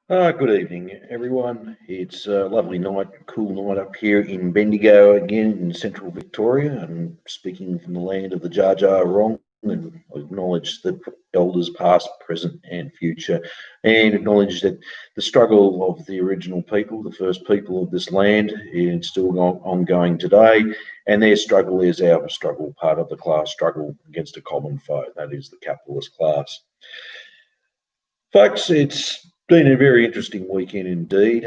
Good evening, everyone. It's a lovely night, cool night up here in Bendigo again in central Victoria. I'm speaking from the land of the Jar Jar Wrong and acknowledge the elders past, present, and future, and acknowledge that the struggle of the original people, the first people of this land, is still ongoing today, and their struggle is our struggle, part of the class struggle against a common foe, that is the capitalist class. Folks, it's been a very interesting weekend indeed.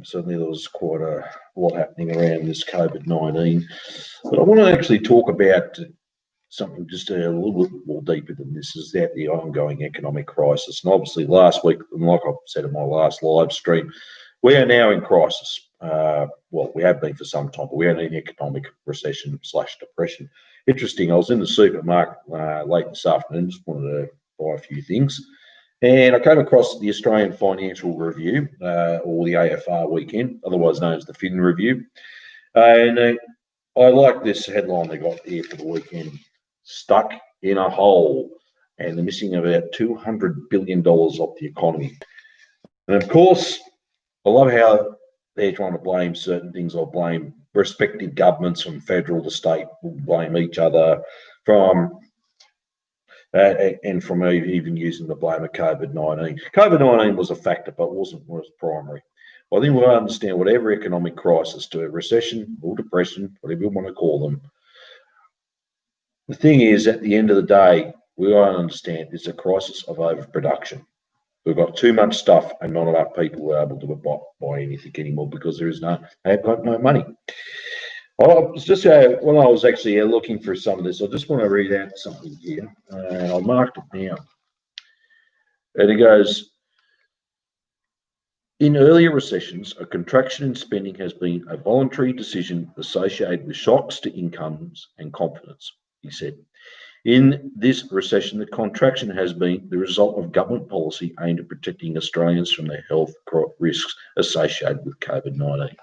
Certainly, there was quite a lot happening around this COVID-19. But I want to actually talk about something just a little bit more deeper than this, is that the ongoing economic crisis. And obviously, last week, and like I said in my last live stream, we are now in crisis. Well, we have been for some time, but we are in an economic recession/depression. Interesting, I was in the supermarket late this afternoon, just wanted to buy a few things. And I came across the Australian Financial Review, or the AFR weekend, otherwise known as the Fin Review. And I like this headline they got here for the weekend: stuck in a hole, and they're missing about $200 billion off the economy. And of course, I love how they're trying to blame certain things, or blame respective governments from federal to state, blame each other from and from even using the blame of COVID-19. COVID-19 was a factor, but was primary. I think we understand whatever economic crisis, to a recession or depression, whatever you want to call them. The thing is, at the end of the day, we all understand it's a crisis of overproduction. We've got too much stuff, and not enough people are able to buy anything anymore because they've got no money. Well, it's just when I was actually looking for some of this, I just want to read out something here, and I marked it down. And it goes: in earlier recessions, a contraction in spending has been a voluntary decision associated with shocks to incomes and confidence, he said. In this recession, the contraction has been the result of government policy aimed at protecting Australians from the health risks associated with COVID-19.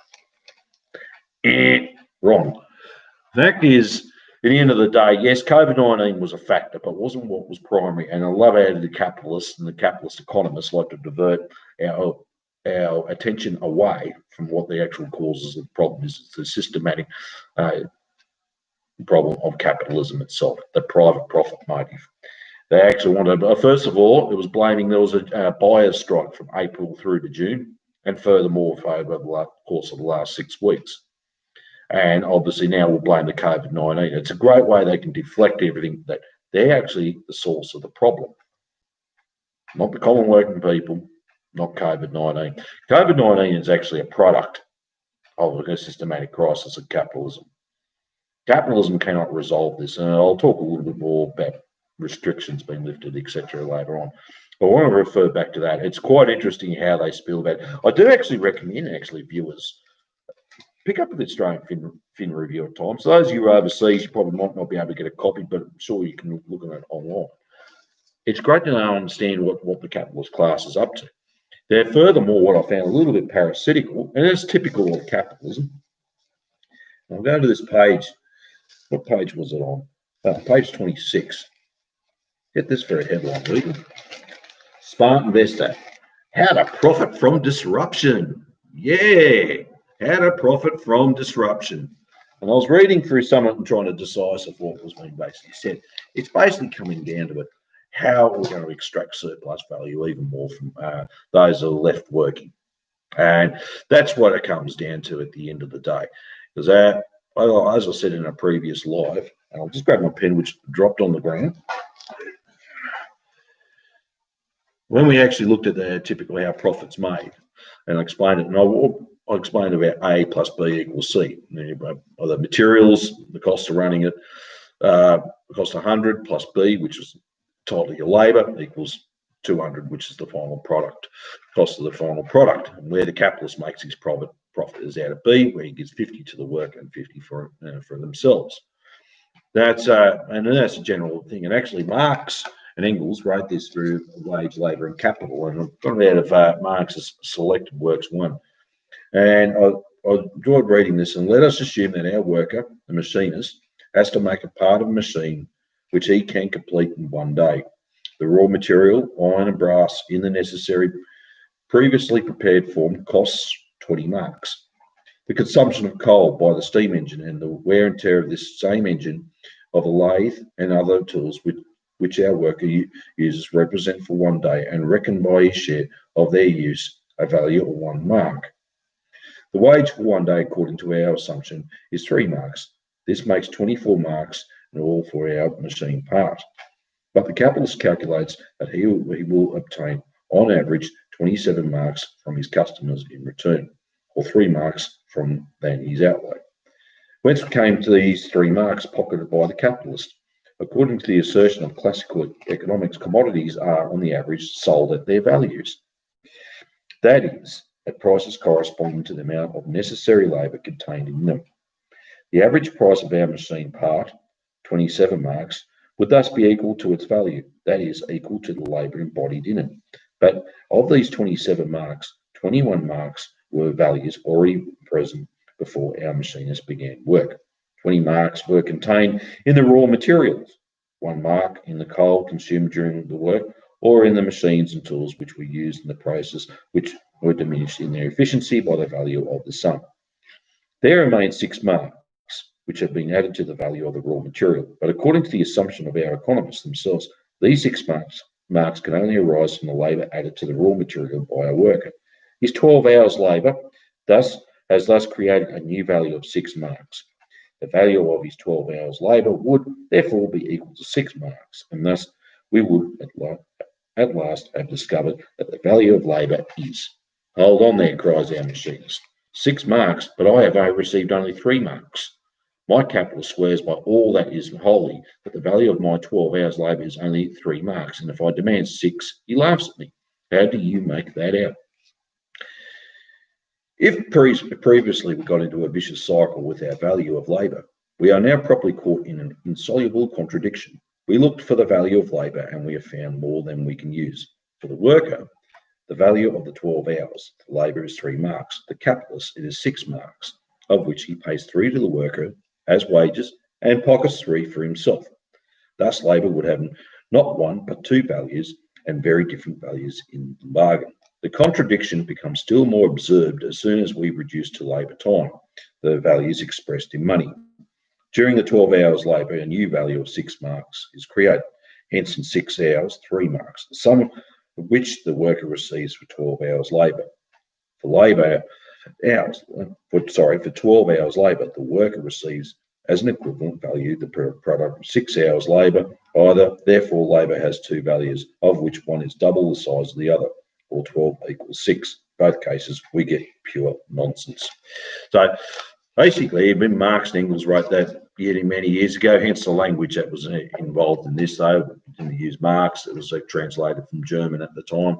Wrong. Fact is, at the end of the day, yes, COVID-19 was a factor, but wasn't what was primary. And I love how the capitalists and the capitalist economists like to divert our attention away from what the actual causes of the problem is. It's the systematic problem of capitalism itself, the private profit motive. They actually wanted, first of all, it was blaming there was a buyer's strike from April through to June, and furthermore over the course of the last 6 weeks. And obviously now we'll blame the COVID-19. It's a great way they can deflect everything, that they're actually the source of the problem, not the common working people, not COVID-19. COVID-19 is actually a product of a systematic crisis of capitalism. Capitalism cannot resolve this, and I'll talk a little bit more about restrictions being lifted, etc. later on. But I want to refer back to that. It's quite interesting how they spill that. I do actually recommend viewers pick up the Australian Fin Review at times. So those of you who are overseas, you probably might not be able to get a copy, but I'm sure you can look at it online. It's great to know and understand what the capitalist class is up to. Now, furthermore, what I found a little bit parasitical, and it's typical of capitalism. I'll go to this page. What page was it on? Page 26. Get this for a headline, read. Smart Investor: how to profit from disruption. Yeah, how to profit from disruption. And I was reading through some of it and trying to decipher what was being basically said. It's basically coming down to it, how we're going to extract surplus value even more from those that are left working. And that's what it comes down to at the end of the day. Because as I said in a previous live, and I'll just grab my pen, which dropped on the ground. When we actually looked at typically how profits made, and I explained it, and I explained about A plus B equals C. The materials, the cost of running it, the cost 100 plus B, which is total your labour, equals 200, which is the final product, cost of the final product. And where the capitalist makes his profit is out of B, where he gives 50 to the worker and 50 for themselves. That's a general thing. And actually, Marx and Engels wrote this through Wage, Labour and Capital, and I've got it out of Marx's Selected Works 1. And I enjoyed reading this. And let us assume that our worker, the machinist, has to make a part of a machine which he can complete in one day. The raw material, iron and brass, in the necessary Previously prepared form costs 20 marks. The consumption of coal by the steam engine and the wear and tear of this same engine of a lathe and other tools which our worker uses represent for 1 day and reckon by his share of their use a value of 1 mark. The wage for 1 day, according to our assumption, is 3 marks. This makes 24 marks in all for our machine part. But the capitalist calculates that he will obtain, on average, 27 marks from his customers in return, or 3 marks from his outlay. Whence came to these 3 marks pocketed by the capitalist? According to the assertion of classical economics, commodities are, on the average, sold at their values. That is, at prices corresponding to the amount of necessary labour contained in them. The average price of our machine part, 27 marks, would thus be equal to its value, that is, equal to the labour embodied in it. But of these 27 marks, 21 marks were values already present before our machinists began work. 20 marks were contained in the raw materials, 1 mark in the coal consumed during the work, or in the machines and tools which were used in the process, which were diminished in their efficiency by the value of the sum. There remain 6 marks, which have been added to the value of the raw material. But according to the assumption of our economists themselves, these 6 marks can only arise from the labour added to the raw material by a worker. His 12 hours labour has thus created a new value of 6 marks. The value of his 12 hours labour would therefore be equal to 6 marks, and thus we would at last have discovered that the value of labour is. Hold on there, cries our machinist. 6 marks, but I have received only 3 marks. My capitalist swears by all that is holy that the value of my 12 hours labour is only 3 marks, and if I demand 6, he laughs at me. How do you make that out? If previously we got into a vicious cycle with our value of labour, we are now properly caught in an insoluble contradiction. We looked for the value of labour and we have found more than we can use. For the worker, the value of the 12 hours, the labour is 3 marks. The capitalist, it is 6 marks, of which he pays 3 to the worker as wages and pockets 3 for himself. Thus, labour would have not 1 but 2 values and very different values in the bargain. The contradiction becomes still more absurd as soon as we reduce to labour time, the values expressed in money. During the 12 hours labour, a new value of 6 marks is created. Hence, in 6 hours, 3 marks, the sum of which the worker receives for 12 hours labour. For 12 hours labour, the worker receives as an equivalent value the product of 6 hours labour. Therefore, labour has 2 values, of which one is double the size of the other, or 12 equals 6. Both cases, we get pure nonsense. So basically, Marx and Engels wrote that many years ago, hence the language that was involved in this, though. We didn't use Marx, it was translated from German at the time.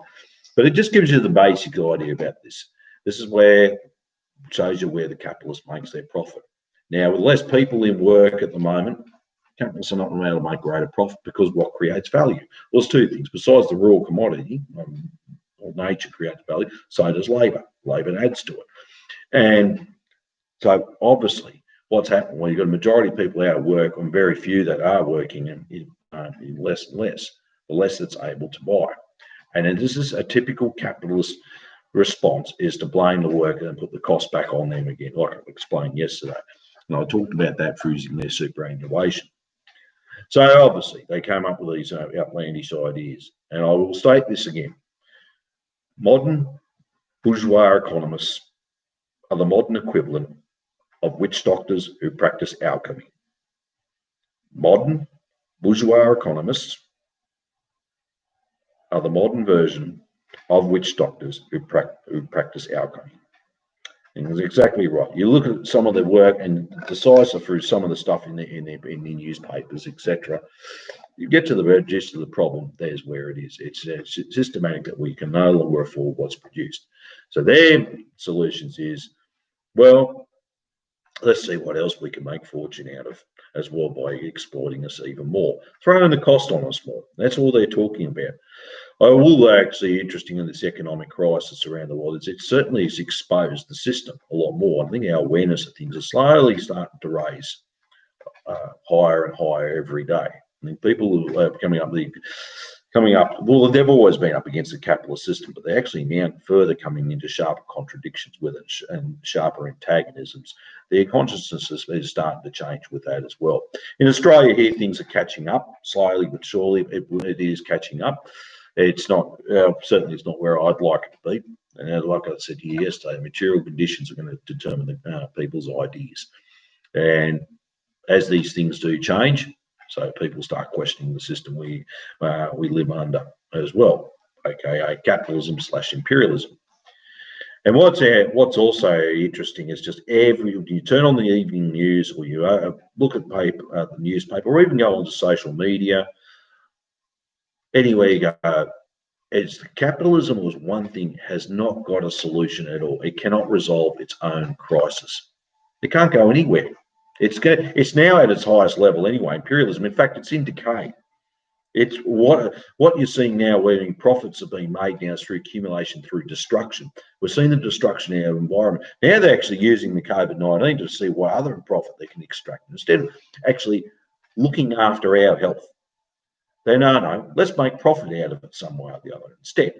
But it just gives you the basic idea about this. This is where shows you where the capitalist makes their profit. Now, with less people in work at the moment, companies are not able to make greater profit because what creates value? Well, there's 2 things. Besides the raw commodity, nature creates value, so does labour. Labour adds to it. And so obviously what's happened, well, you've got a majority of people out of work and very few that are working in less and less, the less that's able to buy. And this is a typical capitalist response, is to blame the worker and put the cost back on them again, like I explained yesterday. And I talked about that for using their superannuation. So obviously they came up with these outlandish ideas. And I will state this again. Modern bourgeois economists are the modern equivalent of witch doctors who practice alchemy. Modern bourgeois economists are the modern version of witch doctors who practice alchemy. And it's exactly right. You look at some of their work and decipher through some of the stuff in the newspapers, etc. You get to the gist of the problem. There's where it is. It's systematic that we can no longer afford what's produced. So their solutions is, well, let's see what else we can make fortune out of as well by exploiting us even more, throwing the cost on us more. That's all they're talking about. I will actually, interesting in this economic crisis around the world, it certainly has exposed the system a lot more. I think our awareness of things is slowly starting to raise higher and higher every day. I think people are coming up coming up. Well, they've always been up against the capitalist system, but they're actually now further coming into sharper contradictions with it and sharper antagonisms. Their consciousness is starting to change with that as well. In Australia, here things are catching up slowly but surely. It is catching up. It's not certainly it's not where I'd like it to be. And like I said to you yesterday, material conditions are going to determine people's ideas. And as these things do change, so people start questioning the system we live under as well, aka capitalism / imperialism. And what's also interesting is just you turn on the evening news, or you look at the newspaper, or even go onto social media, anywhere you go, it's capitalism was one thing has not got a solution at all. It cannot resolve its own crisis. It can't go anywhere. It's now at its highest level anyway. Imperialism, in fact, it's in decay. It's what you're seeing now, where profits are being made now through accumulation, through destruction. We're seeing the destruction in our environment. Now they're actually using the COVID-19 to see what other profit they can extract instead of actually looking after our health. They no, let's make profit out of it some way or the other instead.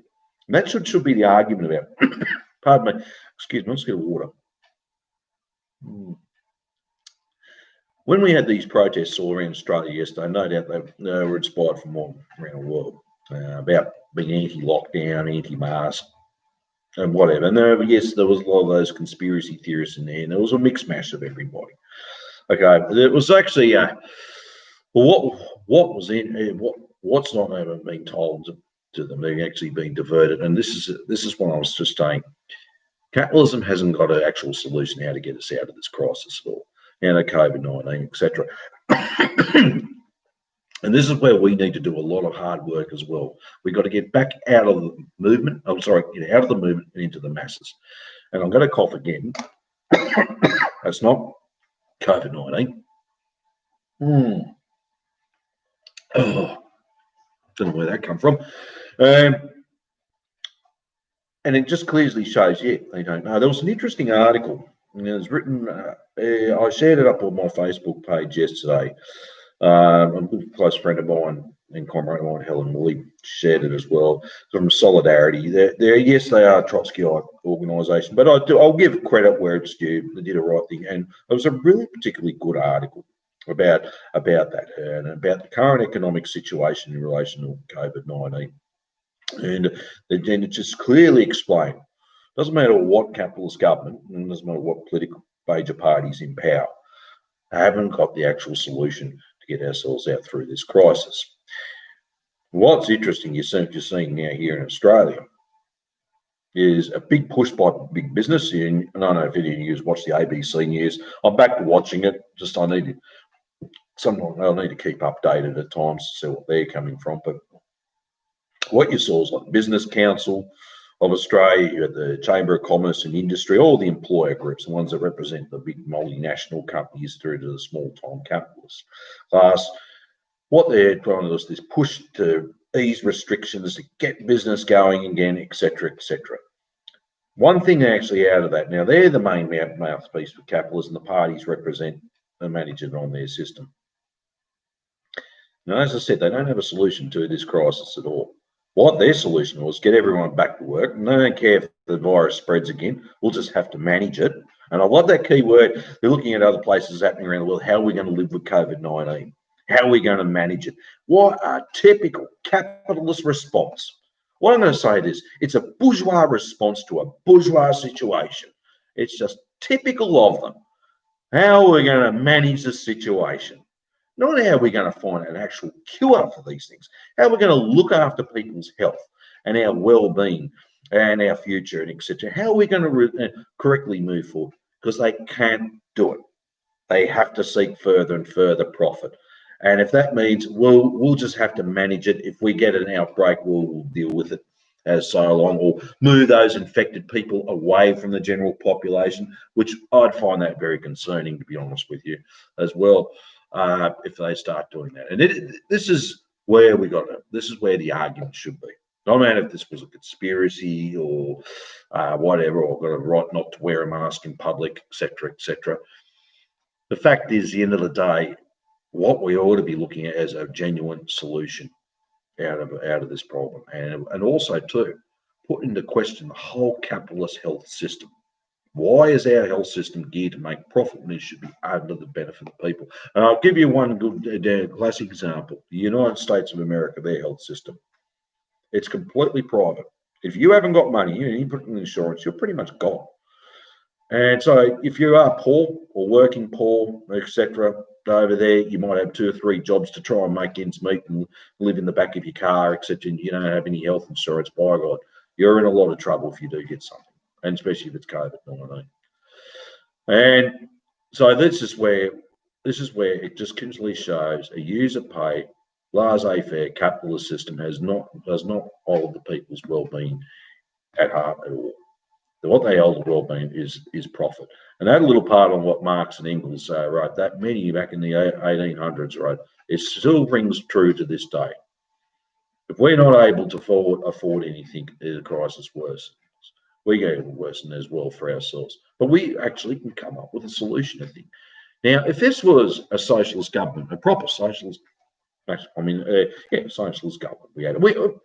And that should be the argument about. Pardon me, excuse me, let's get water. When we had these protests all around Australia yesterday, no doubt they were inspired from all around the world about being anti-lockdown, anti-mask, and whatever. And there was a lot of those conspiracy theorists in there, and there was a mixed mash of everybody. Okay, it was actually what's not even being told to them. They're actually being diverted, and this is what I was just saying. Capitalism hasn't got an actual solution how to get us out of this crisis at all. Out of COVID-19, etc. And this is where we need to do a lot of hard work as well. We've got to get back out of the movement. Get out of the movement and into the masses. And I'm going to cough again. That's not COVID-19. Oh, don't know where that come from. And it just clearly shows, they don't know. There was an interesting article. And it was written, I shared it up on my Facebook page yesterday. A good close friend of mine and comrade of mine, Helen Woolley, shared it as well. From Solidarity. Yes, they are a Trotskyite organisation, but I'll give credit where it's due. They did a right thing. And it was a really particularly good article about that and about the current economic situation in relation to COVID-19. And it just clearly explained. Doesn't matter what capitalist government, and doesn't matter what political major parties in power, haven't got the actual solution to get ourselves out through this crisis. What's interesting, you're seeing now here in Australia, is a big push by big business. And I don't know if any of you watch the ABC News. I'm back to watching it. I need to keep updated at times to see what they're coming from. But what you saw is like Business Council of Australia, you had the Chamber of Commerce and Industry, all the employer groups, the ones that represent the big multinational companies through to the small-time capitalist class. What they're trying to do is this push to ease restrictions, to get business going again, etc., etc. One thing actually out of that, now they're the main mouthpiece for capitalism, the parties represent and manage it on their system. Now, as I said, they don't have a solution to this crisis at all. What their solution was, get everyone back to work. And they don't care if the virus spreads again. We'll just have to manage it. And I love that key word. They're looking at other places happening around the world. How are we going to live with COVID-19? How are we going to manage it? What a typical capitalist response. What I'm going to say is, it's a bourgeois response to a bourgeois situation. It's just typical of them. How are we going to manage the situation? Not how we're going to find an actual cure for these things. How we're going to look after people's health and our well-being and our future and etc. How are we going to correctly move forward? Because they can't do it. They have to seek further and further profit. And if that means we'll just have to manage it. If we get an outbreak, we'll deal with it as so long, or move those infected people away from the general population, which I'd find that very concerning, to be honest with you, as well. If they start doing that. And this is where this is where the argument should be. No matter if this was a conspiracy or whatever, or got a right not to wear a mask in public, etc., etc. The fact is, at the end of the day, what we ought to be looking at as a genuine solution. out of this problem, and also too put into question the whole capitalist health system. Why is our health system geared to make profit when it should be under the benefit of people? And I'll give you one good classic example: the United States of America, their health system. It's completely private. If you haven't got money and you put in insurance, you're pretty much gone. And so, if you are poor or working poor, etc., over there, you might have 2 or 3 jobs to try and make ends meet and live in the back of your car, etc. And you don't have any health insurance. By God, you're in a lot of trouble if you do get something, and especially if it's COVID-19. And so this is where it just continually shows a user pay, laissez-faire capitalist system does not hold the people's well-being at heart at all. What they hold the well-being is profit. And that little part on what Marx and Engels wrote, that many back in the 1800s wrote, it still rings true to this day. If we're not able to afford anything, the crisis worsens. We get worse as well for ourselves. But we actually can come up with a solution, I think. Now, if this was a socialist government, a proper socialist, socialist government,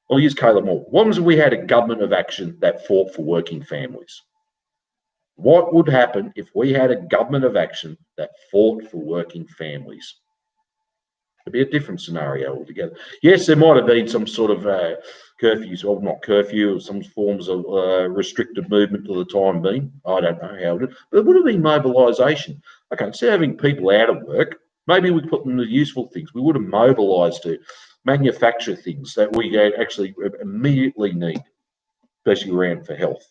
I'll use Caleb Moore. What was if we had a government of action that fought for working families? What would happen if we had a government of action that fought for working families? It'd be a different scenario altogether. Yes, there might have been some sort of curfews, or not curfew, or some forms of restricted movement to the time being. I don't know how it would, but it would have been mobilisation. Okay, instead of having people out of work, maybe we put them to useful things. We would have mobilised to manufacture things that we actually immediately need, especially around for health.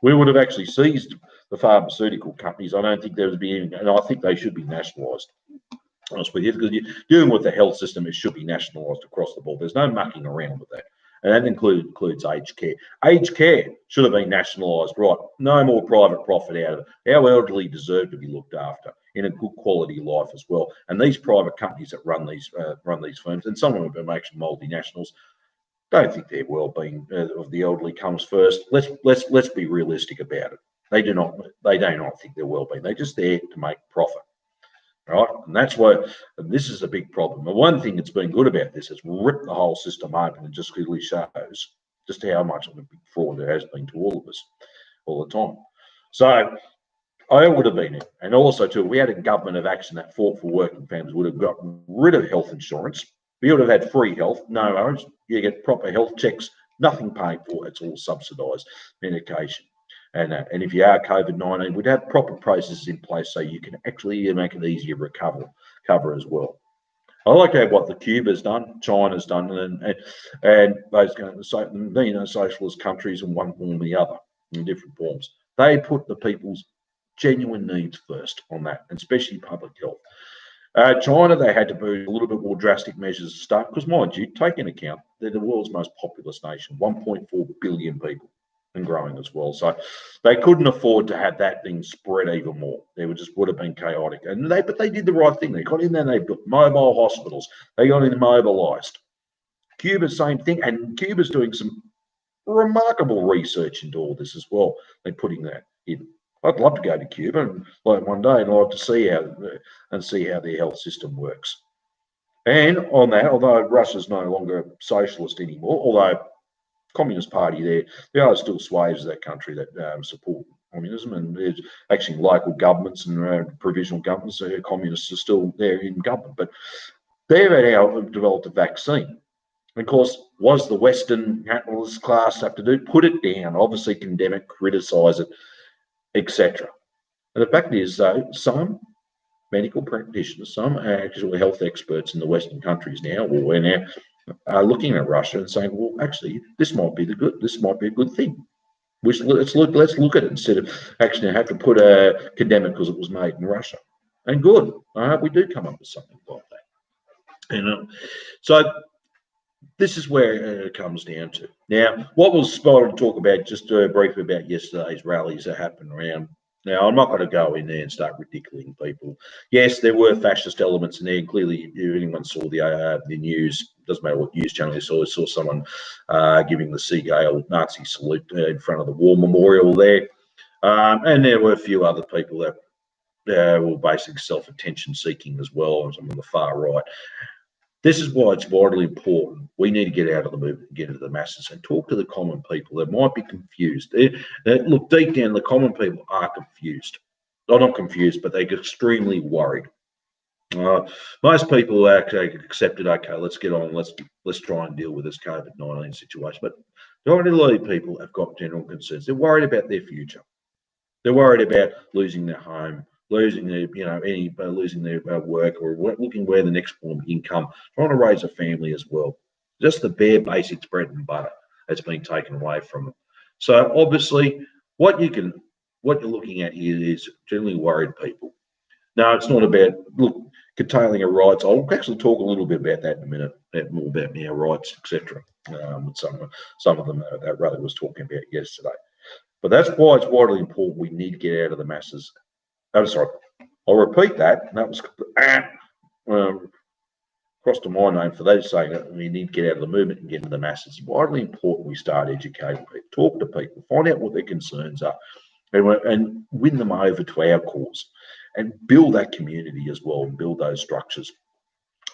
We would have actually seized the pharmaceutical companies. I don't think there would be any, and I think they should be nationalised. Honest with you, because you're dealing with the health system, it should be nationalised across the board. There's no mucking around with that. And that includes aged care. Aged care should have been nationalised, right? No more private profit out of it. Our elderly deserve to be looked after in a good quality life as well. And these private companies that run these firms, and some of them are actually multinationals, don't think their well-being of the elderly comes first. Let's be realistic about it. They do not think their well-being. They're just there to make profit. Right, and that's why this is a big problem. The one thing that's been good about this is ripped the whole system open and just clearly shows just how much of a big fraud there has been to all of us all the time. So I would have been it, and also too, we had a government of action that fought for working families. Would have got rid of health insurance. We would have had free health, no worries. You get proper health checks, nothing paid for. It's all subsidised medication. And if you are COVID-19, we'd have proper processes in place so you can actually make it easier to cover as well. I like what the Cuba's done, China's done, and those socialist countries in one form or the other, in different forms. They put the people's genuine needs first on that, and especially public health. China, they had to do a little bit more drastic measures to start, because mind you, take into account they're the world's most populous nation, 1.4 billion people. And growing as well, so they couldn't afford to have that thing spread even more. They would have been chaotic, but they did the right thing. They got in there and they built mobile hospitals. They got immobilised. Cuba, same thing, and Cuba's doing some remarkable research into all this as well. They're putting that in. I'd love to go to Cuba and one day, and I'd like to see how their health system works. And on that, although Russia's no longer socialist anymore, although Communist Party there are still swathes of that country that support communism, and there's actually local governments and provisional governments. Communists are still there in government, but they've now developed a vaccine. And of course, was the Western capitalist class have to do? Put it down, obviously condemn it, criticise it, etc. And the fact is, though, some medical practitioners, some actual health experts in the Western countries now, or we're now are looking at Russia and saying, well, actually, this might be a good thing. Let's look at it instead of actually have to put a condemn it because it was made in Russia. And good, I hope we do come up with something like that. So this is where it comes down to. Now, what was spotted to talk about just briefly about yesterday's rallies that happened around. Now, I'm not going to go in there and start ridiculing people. Yes, there were fascist elements in there, and clearly, if anyone saw the news, doesn't matter what news channel you saw someone giving the Seagull Nazi salute in front of the war memorial there. And there were a few other people that were basically self-attention seeking as well, and some on the far right. This is why it's vitally important. We need to get out of the movement and get into the masses and talk to the common people that might be confused. Look, deep down, the common people are confused. They're not confused, but they're extremely worried. Most people actually accepted, okay, let's get on, let's try and deal with this COVID-19 situation. But a lot of people have got general concerns. They're worried about their future. They're worried about losing their home, losing their, losing their work, or looking where the next form of income, trying to raise a family as well. Just the bare basics, bread and butter, has been taken away from them. So obviously, what you're looking at here is generally worried people. No, it's not about curtailing our rights. I'll actually talk a little bit about that in a minute, more about our rights, etc. With some of them that Raleigh was talking about yesterday. But that's why it's vitally important. We need to get out of the masses. I'm sorry, I'll repeat that. That was crossed to my name for those saying that we need to get out of the movement and get into the masses. It's vitally important we start educating people, talk to people, find out what their concerns are, and win them over to our cause, and build that community as well, and build those structures.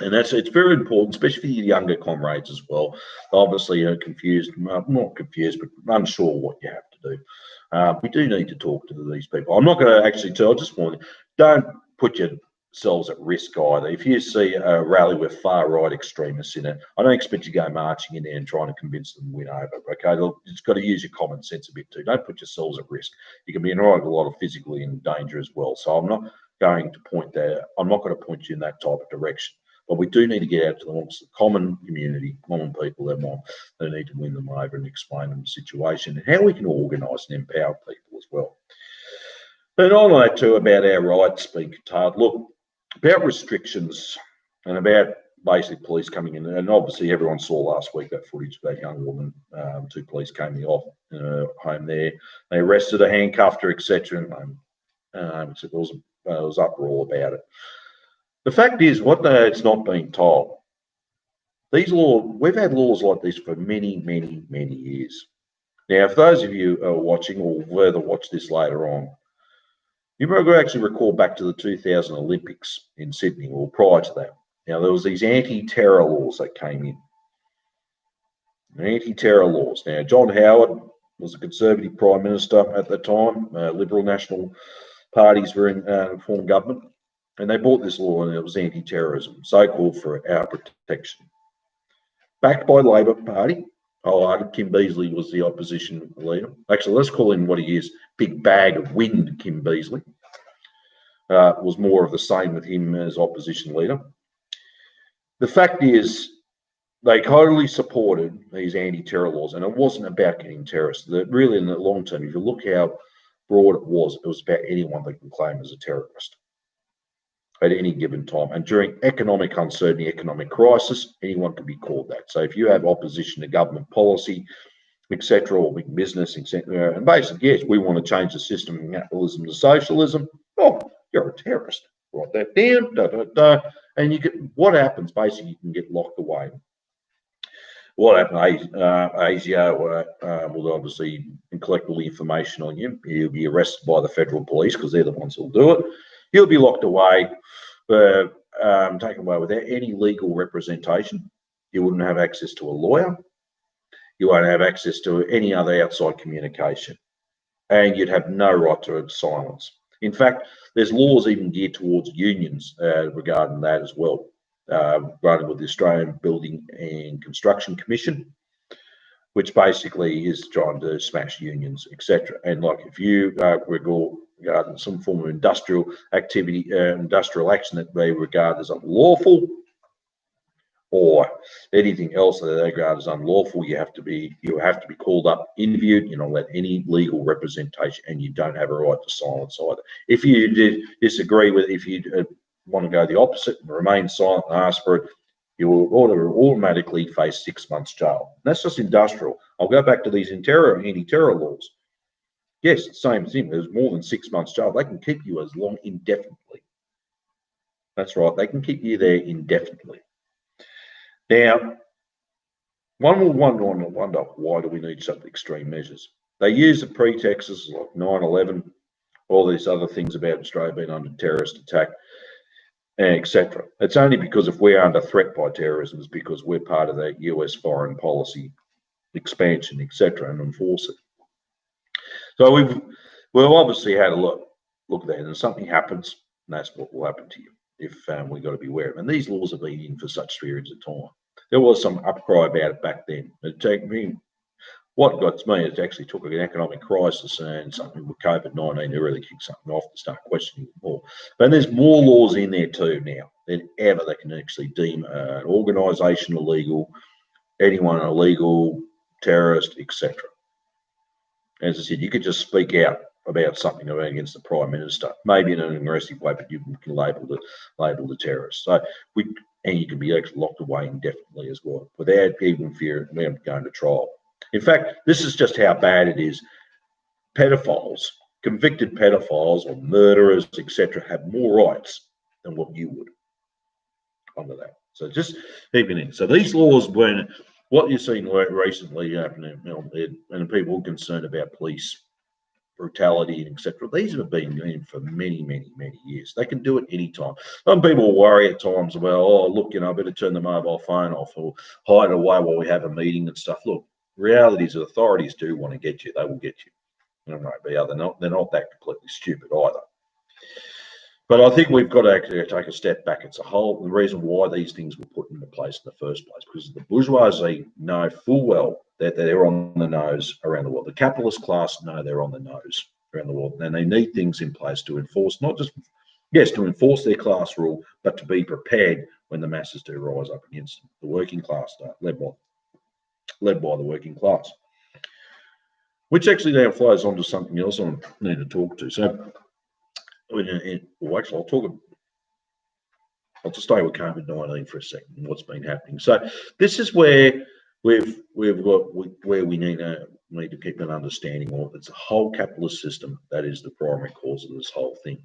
And it's very important, especially for your younger comrades as well. Obviously, confused, not confused, but unsure what you have to do. We do need to talk to these people. I'm not going to actually tell, I just want to, don't put yourselves at risk either. If you see a rally with far-right extremists in it, I don't expect you to go marching in there and trying to convince them to win over. Okay, look, you've got to use your common sense a bit too. Don't put yourselves at risk. You can be in a lot of physically in danger as well. So I'm not going to point you in that type of direction. But we do need to get out to the common community, common people that need to win them over and explain them the situation and how we can organise and empower people as well. And on that too, about our rights being curtailed. Look, about restrictions and about basic police coming in, and obviously everyone saw last week that footage of that young woman. 2 police came in off home there. They arrested her, handcuffed her, etc. And there was uproar about it. The fact is, it's not being told. These laws, we've had laws like this for many, many, many years. Now, if those of you are watching or further watch this later on, you might actually recall back to the 2000 Olympics in Sydney, or prior to that. Now, there was these anti-terror laws that came in. Anti-terror laws. Now, John Howard was a Conservative Prime Minister at the time. Liberal National parties were in formed government. And they brought this law, and it was anti-terrorism, so-called for our protection. Backed by Labor Party. Kim Beazley was the opposition leader. Actually, let's call him what he is, big bag of wind, Kim Beazley. Was more of the same with him as opposition leader. The fact is, they totally supported these anti-terror laws, and it wasn't about getting terrorists. Really, in the long term, if you look how broad it was about anyone that can claim as a terrorist at any given time. And during economic uncertainty, economic crisis, anyone can be called that. So if you have opposition to government policy, etc., or big business, etc., and basically, yes, we want to change the system from capitalism to socialism, you're a terrorist. Write that down, and what happens, basically, you can get locked away. What happened, ASIO will obviously collect all the information on you. You'll be arrested by the federal police because they're the ones who'll do it. You'll be locked away, taken away without any legal representation. You wouldn't have access to a lawyer. You won't have access to any other outside communication. And you'd have no right to silence. In fact, there's laws even geared towards unions regarding that as well, running with the Australian Building and Construction Commission, which basically is trying to smash unions, etc. And like if you regard some form of industrial activity, industrial action that they regard as unlawful, or anything else that they regard as unlawful, you have to be called up, interviewed. You're not let any legal representation, and you don't have a right to silence either. If you disagree with, if you want to go the opposite and remain silent and ask for it, you will automatically face 6 months jail. And that's just industrial. I'll go back to these anti-terror laws. Yes, same thing. There's more than 6 months jail. They can keep you as long indefinitely. That's right. They can keep you there indefinitely. Now, one will wonder why do we need such extreme measures? They use the pretexts like 9/11, all these other things about Australia being under terrorist attack. etc. It's only because if we're under threat by terrorism, it's because we're part of that US foreign policy expansion, etc., and enforce it. So we've obviously had a look at that, and something happens, and that's what will happen to you if we've got to be aware of it. And these laws have been in for such periods of time. There was some upcry about it back then. What got me, it actually took an economic crisis and something with COVID-19 to really kick something off to start questioning it more. But there's more laws in there too now than ever that can actually deem an organisation illegal, anyone illegal, terrorist, etc. As I said, you could just speak out about something against the Prime Minister, maybe in an aggressive way, but you can label the terrorist. And you can be actually locked away indefinitely as well, without even fear of going to trial. In fact, this is just how bad it is. Pedophiles, convicted pedophiles or murderers, etc., have more rights than what you would under that. So just keeping in. So these laws, what you've seen recently happening, and people are concerned about police brutality and etc. These have been in for many, many, many years. They can do it anytime. Some people worry at times about, oh, look, I better turn the mobile phone off or hide away while we have a meeting and stuff. Look, reality is that authorities do want to get you. They will get you. They're not that completely stupid either. But I think we've got to actually take a step back. It's the reason why these things were put into place in the first place, because the bourgeoisie know full well that they're on the nose around the world. The capitalist class know they're on the nose around the world, and they need things in place to enforce, not just, yes, to enforce their class rule, but to be prepared when the masses do rise up against them. The working class, led by the working class, which actually now flows on to something else I need to talk to. So, I'll just stay with COVID-19 for a second and what's been happening. So this is where we need to keep an understanding of. It's a whole capitalist system that is the primary cause of this whole thing.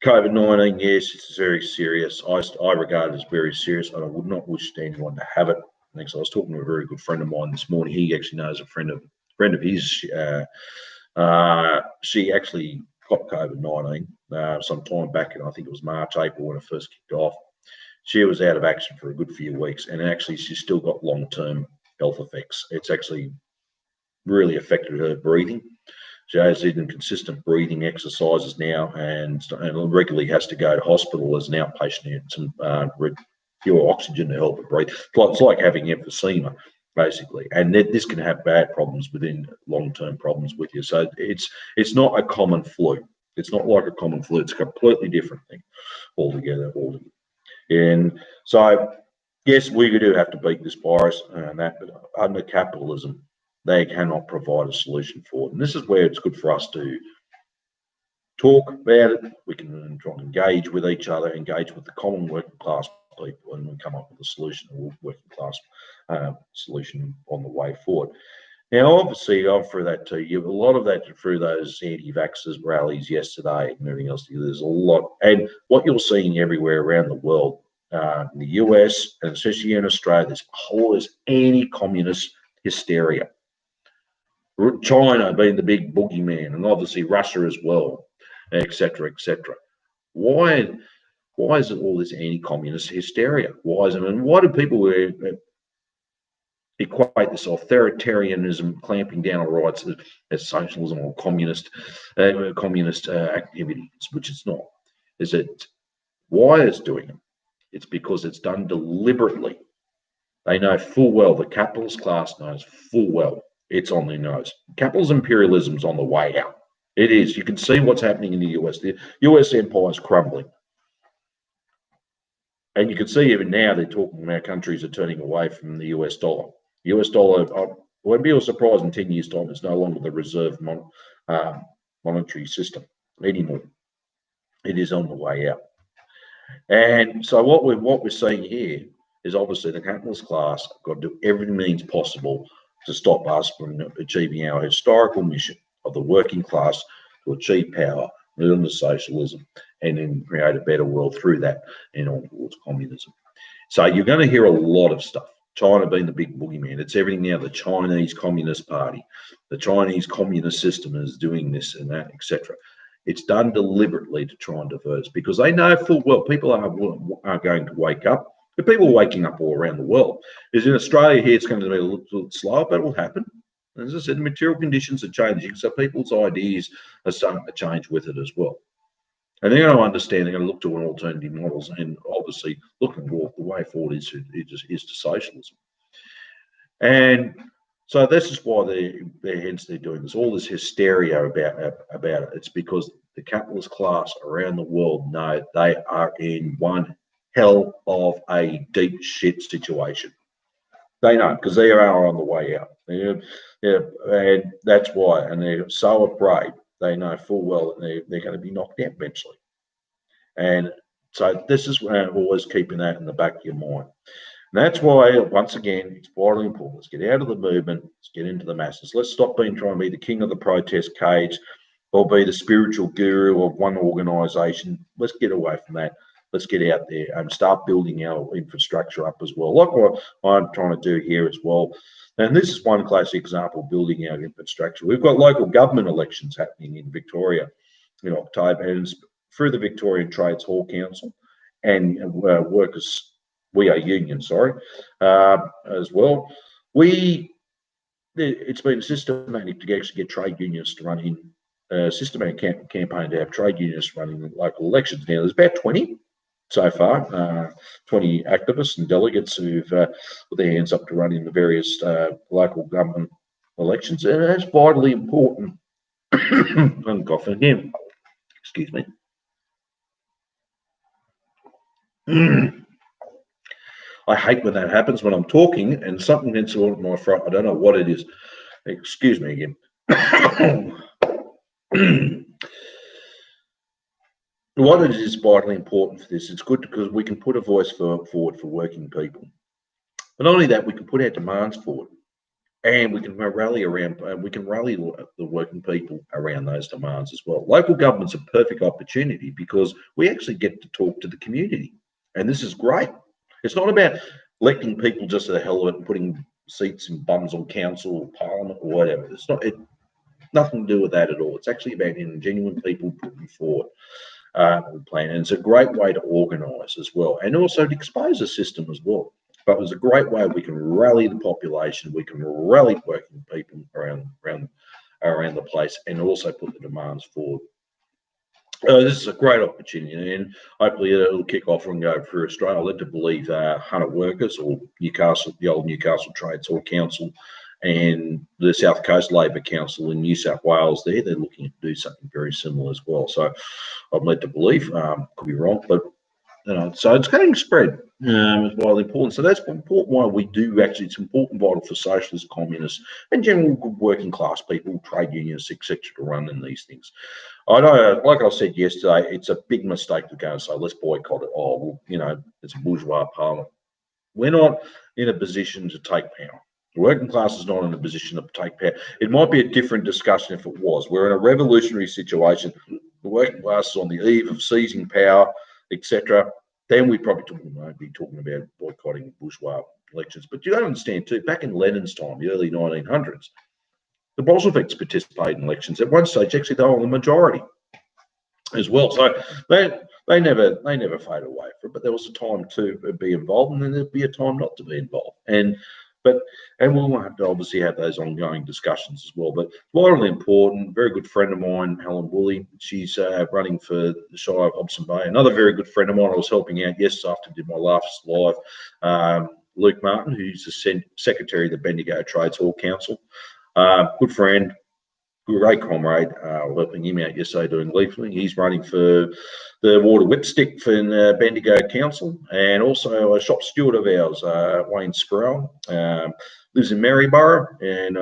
COVID-19, yes, it's very serious. I regard it as very serious, and I would not wish anyone to have it. I was talking to a very good friend of mine this morning. He actually knows a friend of his. She actually got COVID-19 some time back, and I think it was March, April when it first kicked off. She was out of action for a good few weeks, and actually she's still got long-term health effects. It's actually really affected her breathing. She has inconsistent breathing exercises now, and regularly has to go to hospital as an outpatient and some pure oxygen to help her breathe. It's like having emphysema, basically, and this can have bad problems within long-term problems with you. So it's not a common flu. It's not like a common flu. It's a completely different thing altogether. And so, yes, we do have to beat this virus and that, but under capitalism, they cannot provide a solution for it. And this is where it's good for us to talk about it. We can try and engage with each other, engage with the common working class people, and we come up with a solution, a working class solution on the way forward. Now, obviously, I've through that too. You have a lot of that through those anti-vaxxers rallies yesterday and everything else. There's a lot, and what you're seeing everywhere around the world, in the US and especially in Australia, there's anti-communist hysteria. China being the big boogeyman, and obviously Russia as well, etc., etc. Why is it all this anti-communist hysteria? Why do people equate this authoritarianism, clamping down on rights, as socialism or communist activities, which it's not? Is it why it's doing it? It's because it's done deliberately. They know full well, the capitalist class knows full well it's on their nose. Capitalist imperialism's on the way out. It is. You can see what's happening in the US. The US empire is crumbling. And you can see even now they're talking about countries are turning away from the US dollar. US dollar, I won't be surprised in 10 years' time, it's no longer the reserve monetary system anymore. It is on the way out. And so what we're seeing here is obviously the capitalist class have got to do every means possible to stop us from achieving our historical mission of the working class to achieve power, move into socialism, and then create a better world through that and on towards communism. So you're going to hear a lot of stuff. China being the big boogeyman. It's everything now. The Chinese Communist Party, the Chinese communist system is doing this and that, etc. It's done deliberately to try and divert us because they know full well people are going to wake up. But people are waking up all around the world. Is in Australia here, it's going to be a little slower, but it will happen. As I said, the material conditions are changing, so people's ideas are starting to change with it as well. And they're going to understand, they're going to look to an alternative models, and obviously looking for the way forward is to socialism. And so this is why they're doing this, all this hysteria about it. It's because the capitalist class around the world know they are in one hell of a deep shit situation. They know because they are on the way out. And that's why, and they're so afraid. They know full well that they're going to be knocked out eventually. And so this is always keeping that in the back of your mind. And that's why, once again, it's vitally important. Let's get out of the movement. Let's get into the masses. Let's stop trying to be the king of the protest cage or be the spiritual guru of one organisation. Let's get away from that. Let's get out there and start building our infrastructure up as well, like what I'm trying to do here as well. And this is one classic example of building our infrastructure. We've got local government elections happening in Victoria in October, and it's through the Victorian Trades Hall Council and workers. We are union, as well. It's been systematic to actually get trade unions to run in systematic campaign to have trade unions running in local elections. Now there's about 20 so far, 20 activists and delegates who've put their hands up to run in the various local government elections, and that's vitally important. I'm coughing again. Excuse me. I hate when that happens when I'm talking and something gets on my throat. I don't know what it is. Excuse me again. What it is vitally important for this, it's good because we can put a voice forward for working people. But not only that, we can put our demands forward, and we can rally the working people around those demands as well. Local government's a perfect opportunity because we actually get to talk to the community, and this is great. It's not about electing people just for the hell of it and putting seats and bums on council or parliament or whatever. It's not. Nothing to do with that at all. It's actually about genuine people putting forward plan, and it's a great way to organise as well, and also to expose the system as well. But it's a great way we can rally the population, we can rally working people around the place, and also put the demands forward. This is a great opportunity, and hopefully it'll kick off and go through Australia. Led to believe Hunter Workers or Newcastle, the old Newcastle Trades Hall Council, and the South Coast Labor Council in New South Wales, they're looking to do something very similar as well. So I'm led to believe, could be wrong, but so it's getting spread. It's vitally important. So that's important why we do actually, it's important vital for socialists, communists, and general good working class people, trade unions, etc., to run in these things. I know, like I said yesterday, it's a big mistake to go and say, let's boycott it. Oh, well, it's a bourgeois parliament. We're not in a position to take power. The working class is not in a position to take power. It might be a different discussion if it was. We're in a revolutionary situation. The working class is on the eve of seizing power, etc. Then we probably won't be talking about boycotting bourgeois elections. But you don't understand too, back in Lenin's time, the early 1900s, the Bolsheviks participated in elections. At one stage, actually, they were the majority as well. So they never fade away from it. But there was a time to be involved, and then there'd be a time not to be involved. And we'll have to obviously have those ongoing discussions as well. But vitally important, very good friend of mine, Helen Woolley, she's running for the Shire of Hobson Bay. Another very good friend of mine I was helping out yesterday after I did my last live, Luke Martin, who's the Secretary of the Bendigo Trades Hall Council. Good friend, great comrade, helping him out yesterday doing leafleting. He's running for the Water Whipstick for Bendigo Council, and also a shop steward of ours, Wayne Sproul, lives in Maryborough, and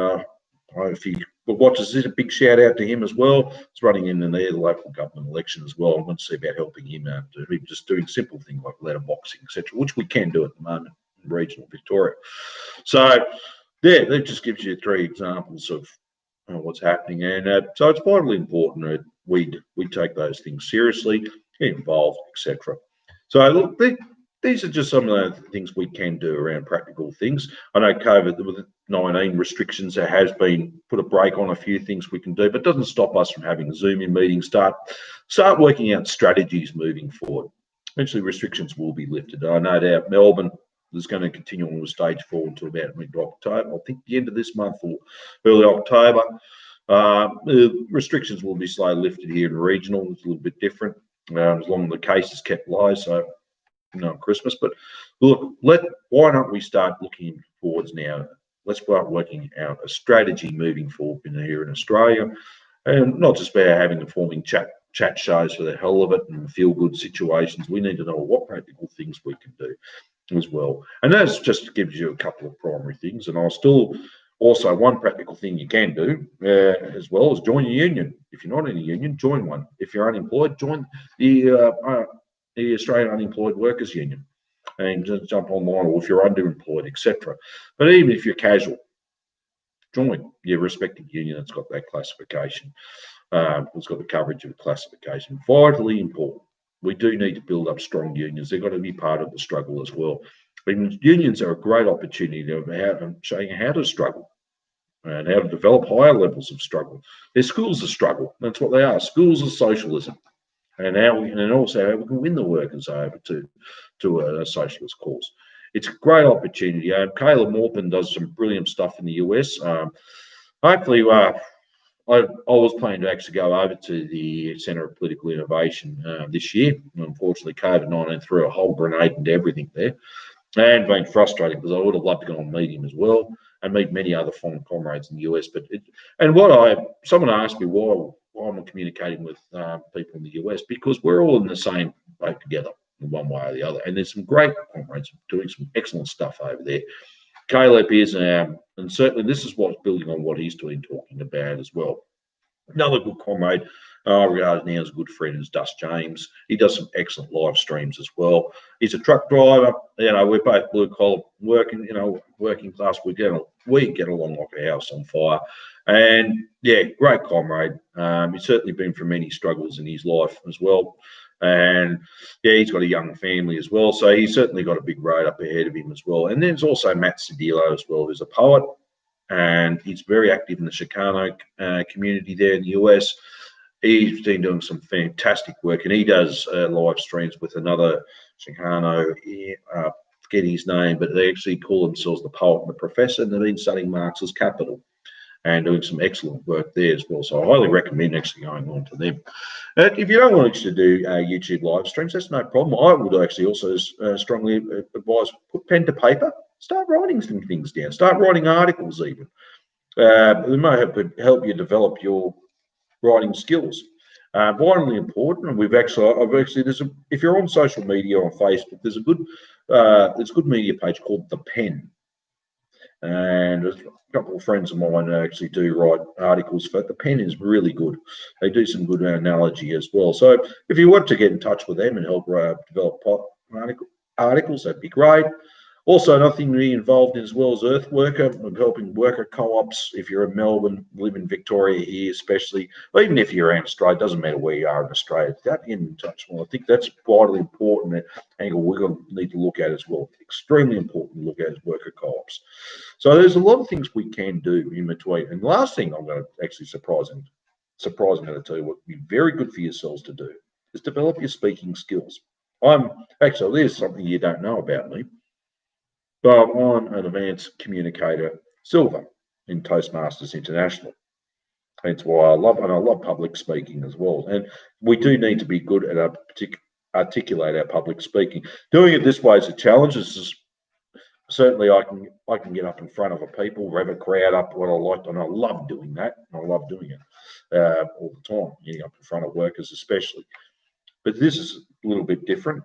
if he watches this, a big shout out to him as well. He's running in the local government election as well. I'm going to see about helping him out, just doing simple things like letterboxing, etc., which we can do at the moment in regional Victoria. So, yeah, that just gives you 3 examples of what's happening, and so it's vitally important that we take those things seriously, get involved, etc. So look, these are just some of the things we can do around practical things. I know COVID, COVID-19 restrictions, there has been put a break on a few things we can do, but it doesn't stop us from having Zoom-in meetings, start working out strategies moving forward. Eventually restrictions will be lifted. I no doubt Melbourne is going to continue on with stage 4 until about mid-October. I think the end of this month or early October. Restrictions will be slowly lifted here in regional. It's a little bit different as long as the cases kept low. So, Christmas. But look, why don't we start looking forwards now? Let's start working out a strategy moving forward here in Australia, and not just about having and forming chat shows for the hell of it and feel good situations. We need to know what practical things we can do as well. And that just gives you a couple of primary things. And I'll still also, one practical thing you can do as well is join a union. If you're not in a union, join one. If you're unemployed, join the Australian Unemployed Workers Union and just jump online, or if you're underemployed, etc. But even if you're casual, join your respective union that's got that classification. It's got the coverage of the classification. Vitally important. We do need to build up strong unions. They've got to be part of the struggle as well. And unions are a great opportunity to show you how to struggle and how to develop higher levels of struggle. They're schools of struggle. That's what they are. Schools of socialism. And also how we can win the workers over to a socialist cause. It's a great opportunity. Caleb Maupin does some brilliant stuff in the US. Hopefully, I was planning to actually go over to the Centre of Political Innovation this year. Unfortunately, COVID-19 threw a whole grenade into everything there, and been frustrating because I would have loved to go and meet him as well and meet many other foreign comrades in the US. Someone asked me why I'm communicating with people in the US, because we're all in the same boat together in one way or the other. And there's some great comrades doing some excellent stuff over there. Caleb is, and certainly this is what's building on what he's doing, talking about as well. Another good comrade I regard now as a good friend is Dus James. He does some excellent live streams as well. He's a truck driver. We're both blue collar working class. We get along like a house on fire. And yeah, great comrade. He's certainly been through many struggles in his life as well. And yeah, he's got a young family as well. So he's certainly got a big road up ahead of him as well. And there's also Matt Cedillo as well, who's a poet. And he's very active in the Chicano community there in the US. He's been doing some fantastic work, and he does live streams with another Chicano, forget his name, but they actually call themselves the Poet and the Professor, and they've been studying Marx's Capital and doing some excellent work there as well. So I highly recommend actually going on to them. If you don't want to do YouTube live streams, that's no problem. I would actually also strongly advise, put pen to paper, start writing some things down, start writing articles even. It may help you develop your writing skills. Vitally important, and if you're on social media on Facebook, there's a good media page called The Pen, and a couple of friends of mine actually do write articles for it. The Pen is really good. They do some good analogy as well. So if you want to get in touch with them and help develop articles, that'd be great. Also, another thing to be involved in as well as Earthworker, helping worker co-ops. If you're in Melbourne, live in Victoria here especially, or even if you're around Australia, it doesn't matter where you are in Australia, get in touch. Well, I think that's vitally important angle we're going to need to look at as well. Extremely important to look at is worker co-ops. So there's a lot of things we can do in between. And the last thing I'm going to actually surprising going to tell you what would be very good for yourselves to do is develop your speaking skills. There's something you don't know about me. But I'm an advanced communicator, silver in Toastmasters International. That's why I love public speaking as well. And we do need to be good at articulate our public speaking. Doing it this way is a challenge. Certainly I can get up in front of a people, rev a crowd up what I like, and I love doing that. I love doing it all the time, getting up in front of workers especially. But this is a little bit different.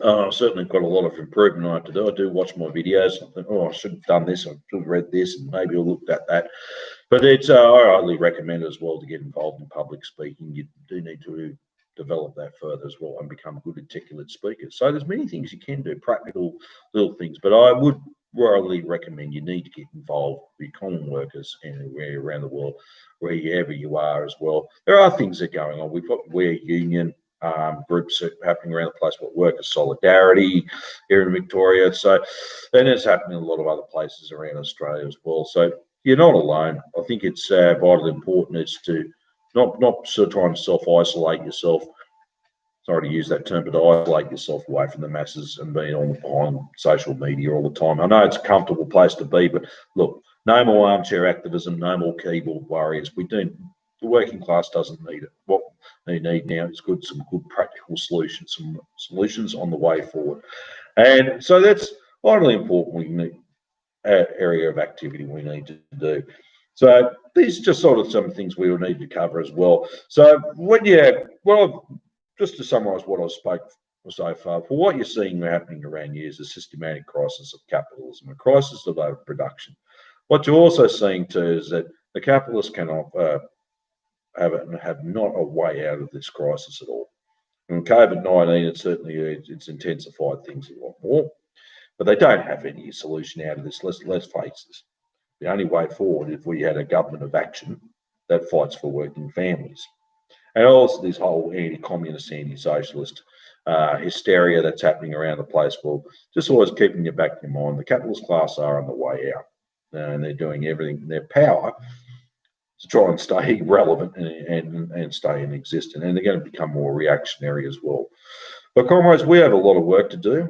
I've certainly got a lot of improvement I have to do. I do watch my videos. I think, I should have done this. I should have read this, and maybe I'll look at that. But I highly recommend as well to get involved in public speaking. You do need to develop that further as well and become a good articulate speaker. So there's many things you can do, practical little things. But I would highly recommend you need to get involved with common workers anywhere around the world, wherever you are as well. There are things that are going on. We've got Wear Union. groups happening around the place. What Workers Solidarity here in Victoria. So then it's happening in a lot of other places around Australia as well. So you're not alone. I think it's vitally important is to not sort of trying to self-isolate yourself. Sorry to use that term, but isolate yourself away from the masses and being on social media all the time. I know it's a comfortable place to be, but look, no more armchair activism, no more keyboard warriors. The working class doesn't need it. What they need now is some good practical solutions, some solutions on the way forward. And so that's vitally important. We need area of activity we need to do. So these are just sort of some things we will need to cover as well. So just to summarise what I've spoke so far, for what you're seeing happening around you is a systematic crisis of capitalism, a crisis of overproduction. What you're also seeing too is that the capitalists cannot have not a way out of this crisis at all. And COVID-19, it's intensified things a lot more, but they don't have any solution out of this. Let's face this. The only way forward if we had a government of action that fights for working families. And also this whole anti-communist, anti-socialist hysteria that's happening around the place. Well, just always keeping your back in your mind, the capitalist class are on the way out, and they're doing everything in their power to try and stay relevant and stay in existence. And they're going to become more reactionary as well. But comrades, we have a lot of work to do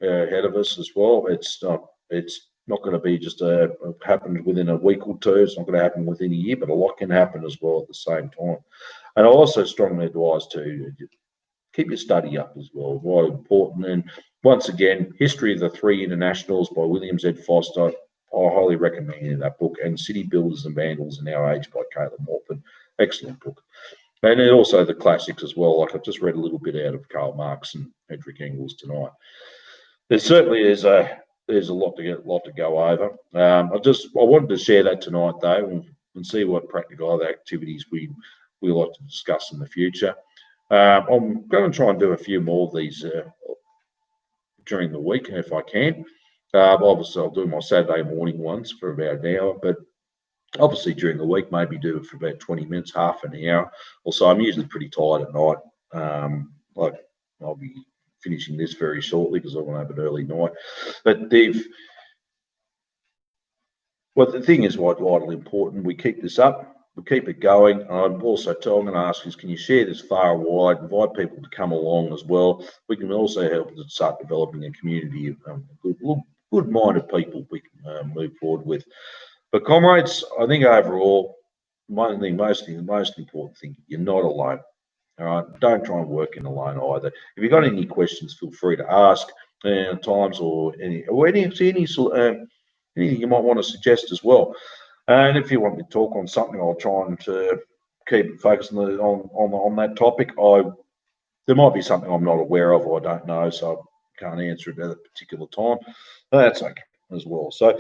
ahead of us as well. It's not going to be just happen within a week or two. It's not going to happen within a year, but a lot can happen as well at the same time. And I also strongly advise to keep your study up as well. Quite important. And once again, History of the Three Internationals by William Z. Foster. I highly recommend that book. And City Builders and Vandals in Our Age by Caleb Morford. Excellent book. And then also the classics as well. Like I've just read a little bit out of Karl Marx and Friedrich Engels tonight. There certainly is there's a lot to go over. I wanted to share that tonight though, and see what practical other activities we like to discuss in the future. I'm going to try and do a few more of these during the week if I can. Obviously, I'll do my Saturday morning ones for about an hour, but obviously during the week, maybe do it for about 20 minutes, half an hour. Also, I'm usually pretty tired at night. Like I'll be finishing this very shortly because I want to have an early night. But the thing is vitally important. We keep this up. We keep it going. I'm going to ask is, can you share this far and wide? Invite people to come along as well. We can also help to start developing a community of good-minded people we can move forward with. But comrades, I think overall, most important thing, you're not alone. All right, don't try and work in alone either. If you've got any questions, feel free to ask at times, or anything you might want to suggest as well. And if you want me to talk on something, I'll try and keep it focused on that topic. There might be something I'm not aware of or I don't know, so I can't answer it at a particular time. But that's okay as well. So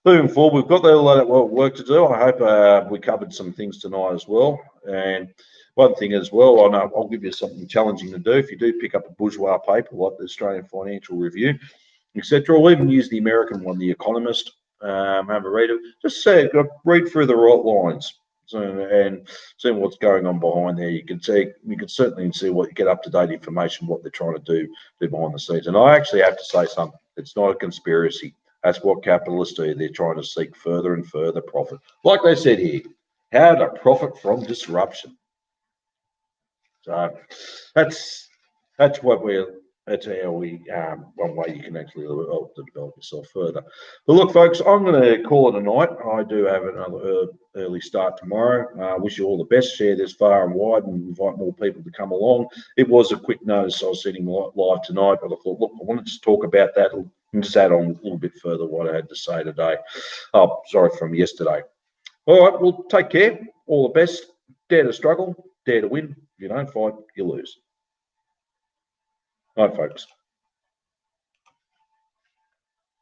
moving forward, we've got a lot of work to do. I hope we covered some things tonight as well. And one thing as well, I know I'll give you something challenging to do. If you do pick up a bourgeois paper like the Australian Financial Review, etc., or even use the American one, The Economist, have a read of. Just read through the right lines and see what's going on behind there. You can certainly see what you get up to date information, what they're trying to do behind the scenes. And I actually have to say something. It's not a conspiracy. That's what capitalists do. They're trying to seek further and further profit. Like they said here, how to profit from disruption. So that's how we one way you can actually help to develop yourself further. But look, folks, I'm going to call it a night. I do have another early start tomorrow. Wish you all the best. Share this far and wide and invite more people to come along. It was a quick notice. I was sitting live tonight, but I thought, look, I wanted to talk about that and just add on a little bit further what I had to say today. Oh, sorry, from yesterday. All right, well, take care. All the best. Dare to struggle. Dare to win. If you don't fight, you lose. All right, folks.